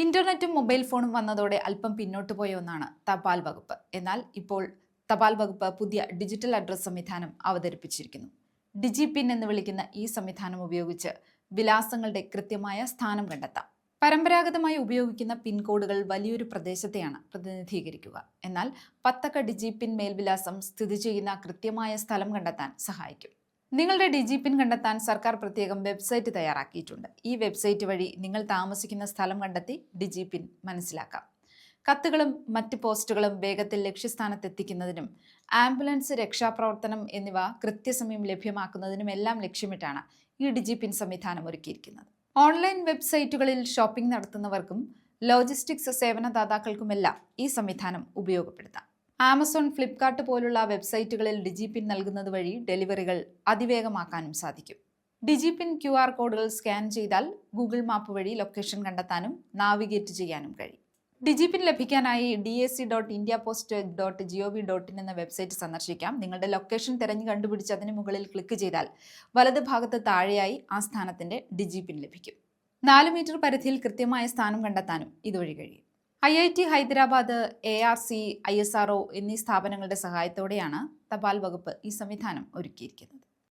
ഇന്റർനെറ്റും mobile ഫോണും വന്നതോടെ അല്പം പിന്നോട്ട് പോയ ഒന്നാണ് തപാൽ വകുപ്പ്. എന്നാൽ ഇപ്പോൾ തപാൽ വകുപ്പ് പുതിയ ഡിജിറ്റൽ അഡ്രസ് സംവിധാനം അവതരിപ്പിച്ചിരിക്കുന്നു. ഡിജിപിൻ എന്ന് വിളിക്കുന്ന ഈ സംവിധാനം ഉപയോഗിച്ച് വിലാസങ്ങളുടെ കൃത്യമായ സ്ഥാനം കണ്ടെത്താം. പരമ്പരാഗതമായി ഉപയോഗിക്കുന്ന പിൻകോഡുകൾ വലിയൊരു പ്രദേശത്തെയാണ് പ്രതിനിധീകരിക്കുക. എന്നാൽ 10 അക്ക ഡിജിപിൻ മേൽവിലാസം സ്ഥിതി ചെയ്യുന്ന കൃത്യമായ സ്ഥലം കണ്ടെത്താൻ സഹായിക്കും. നിങ്ങളുടെ ഡിജിപിൻ കണ്ടെത്താൻ സർക്കാർ പ്രത്യേകം വെബ്സൈറ്റ് തയ്യാറാക്കിയിട്ടുണ്ട്. ഈ വെബ്സൈറ്റ് വഴി നിങ്ങൾ താമസിക്കുന്ന സ്ഥലം കണ്ടെത്തി ഡിജിപിൻ മനസ്സിലാക്കാം. കത്തുകളും മറ്റ് പോസ്റ്റുകളും വേഗത്തിൽ ലക്ഷ്യസ്ഥാനത്തെത്തിക്കുന്നതിനും ആംബുലൻസ്, രക്ഷാപ്രവർത്തനം എന്നിവ കൃത്യസമയം ലഭ്യമാക്കുന്നതിനുമെല്ലാം ലക്ഷ്യമിട്ടാണ് ഈ ഡിജിപിൻ സംവിധാനം ഒരുക്കിയിരിക്കുന്നത്. ഓൺലൈൻ വെബ്സൈറ്റുകളിൽ ഷോപ്പിംഗ് നടത്തുന്നവർക്കും ലോജിസ്റ്റിക്സ് സേവനദാതാക്കൾക്കുമെല്ലാം ഈ സംവിധാനം ഉപയോഗപ്പെടുത്താം. ആമസോൺ, ഫ്ലിപ്കാർട്ട് പോലുള്ള വെബ്സൈറ്റുകളിൽ ഡിജിപിൻ നൽകുന്നത് വഴി ഡെലിവറികൾ അതിവേഗമാക്കാനും സാധിക്കും. ഡിജിപിൻ QR കോഡുകൾ സ്കാൻ ചെയ്താൽ ഗൂഗിൾ മാപ്പ് വഴി ലൊക്കേഷൻ കണ്ടെത്താനും നാവിഗേറ്റ് ചെയ്യാനും കഴിയും. ഡിജിപിൻ ലഭിക്കാനായി dac.indiapost.gov.in എന്ന വെബ്സൈറ്റ് സന്ദർശിക്കാം. നിങ്ങളുടെ ലൊക്കേഷൻ തിരഞ്ഞു കണ്ടുപിടിച്ച് അതിന് മുകളിൽ ക്ലിക്ക് ചെയ്താൽ വലത് ഭാഗത്ത് താഴെയായി ആ സ്ഥാനത്തിന്റെ ഡിജിപിൻ ലഭിക്കും. 4 മീറ്റർ പരിധിയിൽ കൃത്യമായ സ്ഥാനം കണ്ടെത്താനും ഇതുവഴി കഴിയും. IIT ഹൈദരാബാദ്, ARC, ISRO എന്നീ സ്ഥാപനങ്ങളുടെ സഹായത്തോടെയാണ് തപാൽ വകുപ്പ് ഈ സംവിധാനം ഒരുക്കിയിരിക്കുന്നത്.